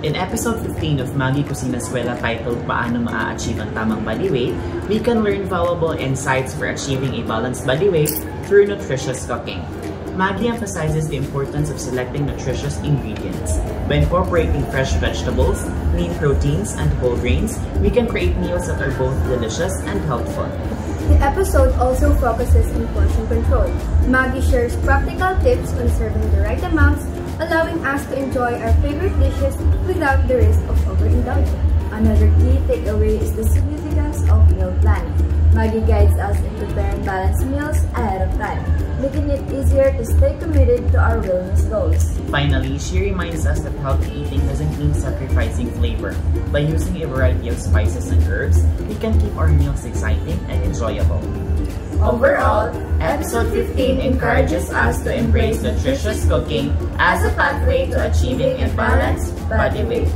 In episode 15 of Maggie Kusina Eskwela titled Paano Maa-achieve ang Tamang Body Weight, we can learn valuable insights for achieving a balanced body weight through nutritious cooking. Maggie emphasizes the importance of selecting nutritious ingredients. By incorporating fresh vegetables, lean proteins, and whole grains, we can create meals that are both delicious and healthful. The episode also focuses on portion control. Maggie shares practical tips on serving the right amounts, allowing us to enjoy our favorite dishes without the risk of overindulgence. Another key takeaway is the significance of meal planning. Maggie guides us in preparing balanced meals ahead of time, making it easier to stay committed to our wellness goals. Finally, she reminds us that healthy eating doesn't mean sacrificing flavor. By using a variety of spices and herbs, we can keep our meals exciting and enjoyable. Overall, episode 15 encourages us to embrace nutritious cooking as a pathway to achieving a balanced body weight.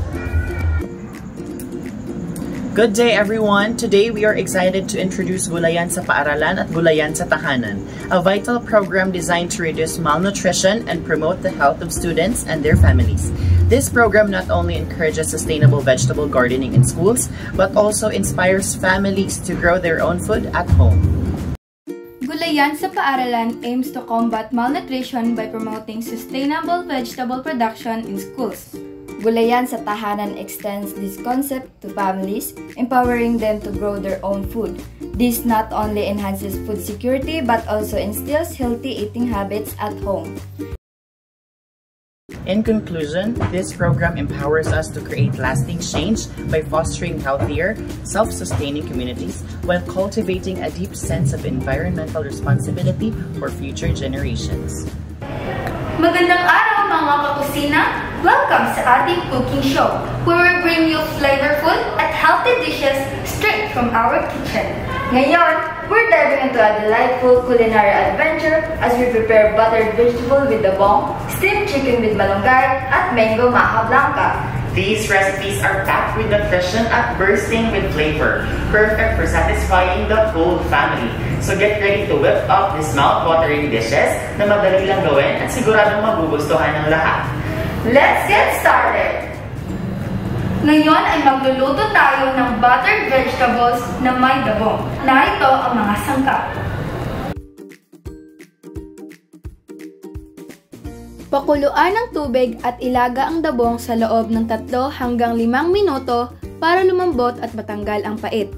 Good day everyone! Today we are excited to introduce Gulayan sa Paaralan at Gulayan sa Tahanan, a vital program designed to reduce malnutrition and promote the health of students and their families. This program not only encourages sustainable vegetable gardening in schools, but also inspires families to grow their own food at home. Gulayan sa Paaralan aims to combat malnutrition by promoting sustainable vegetable production in schools. Gulayan sa Tahanan extends this concept to families, empowering them to grow their own food. This not only enhances food security but also instills healthy eating habits at home. In conclusion, this program empowers us to create lasting change by fostering healthier, self-sustaining communities while cultivating a deep sense of environmental responsibility for future generations. Magandang araw mga kakusina! Welcome sa ating cooking show, where we bring you flavorful and healthy dishes straight from our kitchen. Ngayon, we're diving into a delightful culinary adventure as we prepare buttered vegetable with dabong, steamed chicken with malunggay, at mango maja blanca. These recipes are packed with nutrition at bursting with flavor, perfect for satisfying the whole family. So get ready to whip up these mouth-watering dishes na madali lang gawin at siguradong magugustuhan ng lahat. Let's get started! Ngayon ay magluluto tayo ng buttered vegetables na may dabong. Narito ang mga sangkap. Pakuluan ng tubig at ilaga ang dabong sa loob ng 3 hanggang 5 minuto para lumambot at matanggal ang pait.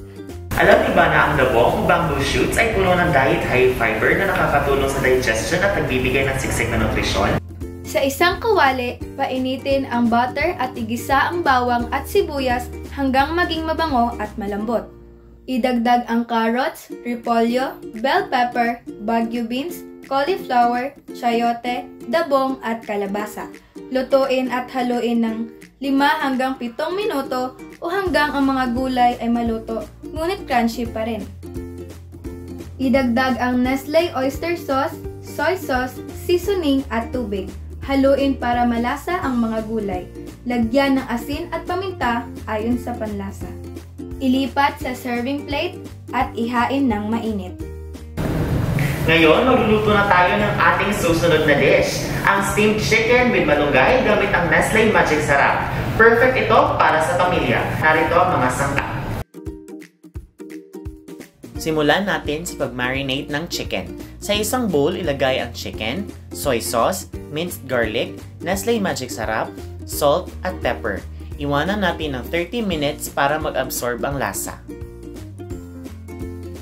Alam niyo ba na ang dabong bamboo shoots ay puno ng diet high fiber na nakakatulong sa digestion at nagbibigay ng siksik na nutrisyon? Sa isang kawali, painitin ang butter at igisa ang bawang at sibuyas hanggang maging mabango at malambot. Idagdag ang carrots, repolyo, bell pepper, bagu beans, cauliflower, chayote, dabong at kalabasa. Lutuin at haluin ng 5 hanggang 7 minuto o hanggang ang mga gulay ay maluto, ngunit crunchy pa rin. Idagdag ang Nestle oyster sauce, soy sauce, seasoning at tubig. Haluin para malasa ang mga gulay. Lagyan ng asin at paminta ayon sa panlasa. Ilipat sa serving plate at ihain ng mainit. Ngayon, magluluto na tayo ng ating susunod na dish, ang steamed chicken with malunggay gamit ang Nestle Magic Sarap. Perfect ito para sa pamilya. Narito ang mga sangkap. Simulan natin sa pag-marinate ng chicken. Sa isang bowl, ilagay ang chicken, soy sauce, minced garlic, Nestle Magic Sarap, salt at pepper. Iwanan natin ng 30 minutes para mag-absorb ang lasa.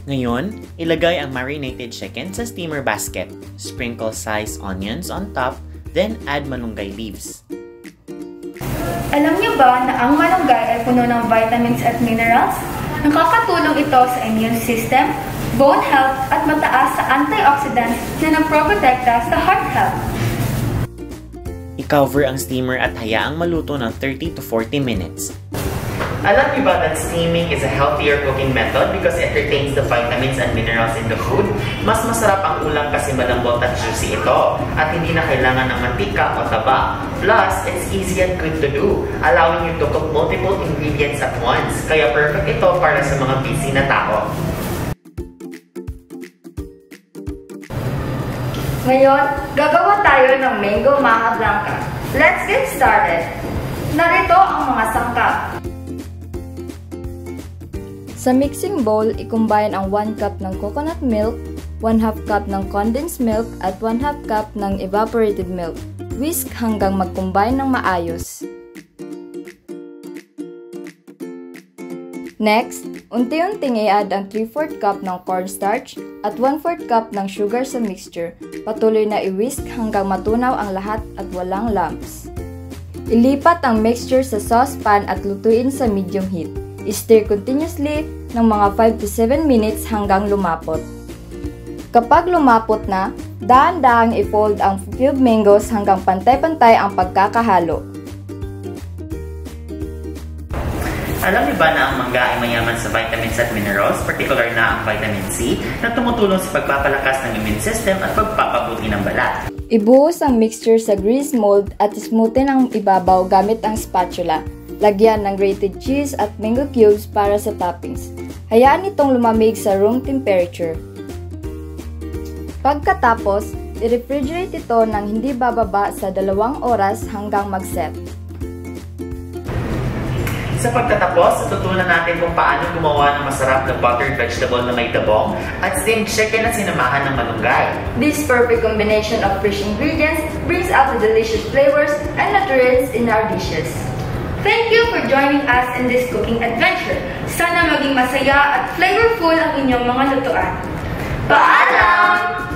Ngayon, ilagay ang marinated chicken sa steamer basket. Sprinkle sliced onions on top, then add malunggay leaves. Alam niyo ba na ang malunggay ay puno ng vitamins at minerals? Nakakatulong ito sa immune system, bone health at mataas sa antioxidants na nagproprotekta sa heart health. I-cover ang steamer at hayaang maluto ng 30 to 40 minutes. Alam niyo ba that steaming is a healthier cooking method because it retains the vitamins and minerals in the food? Mas masarap ang ulam kasi malambot at juicy ito at hindi na kailangan ng mantika o taba. Plus, it's easy and good to do, allowing you to cook multiple ingredients at once. Kaya perfect ito para sa mga busy na tao. Ngayon, gagawa tayo ng mango maja blanca. Let's get started! Narito ang mga sangkap. Sa mixing bowl, i-combine ang 1 cup ng coconut milk, 1/2 cup ng condensed milk at 1/2 cup ng evaporated milk. Whisk hanggang mag-combine ng maayos. Next, unti-unting i-add ang 3/4 cup ng cornstarch at 1/4 cup ng sugar sa mixture. Patuloy na i-whisk hanggang matunaw ang lahat at walang lumps. Ilipat ang mixture sa saucepan at lutuin sa medium heat. I-stir continuously ng mga 5 to 7 minutes hanggang lumapot. Kapag lumapot na, dahan-dahang i-fold ang cubed mangoes hanggang pantay-pantay ang pagkakahalo. Alam niyo ba na ang mangga ay mayaman sa vitamins at minerals, particular na ang vitamin C, na tumutulong sa pagpapalakas ng immune system at pagpapabuti ng balat? Ibuhos ang mixture sa grease mold at smoothin ang ibabaw gamit ang spatula. Lagyan ng grated cheese at mango cubes para sa toppings. Hayaan itong lumamig sa room temperature. Pagkatapos, i-refrigerate ito ng hindi bababa sa 2 oras hanggang mag-set. Sa pagtatapos, tutunan natin kung paano gumawa ng masarap na buttered vegetable na may tabong at steamed chicken na sinamahan ng malunggay. This perfect combination of fresh ingredients brings out the delicious flavors and nutrients in our dishes. Thank you for joining us in this cooking adventure. Sana maging masaya at flavorful ang inyong mga lutuan. Paalam!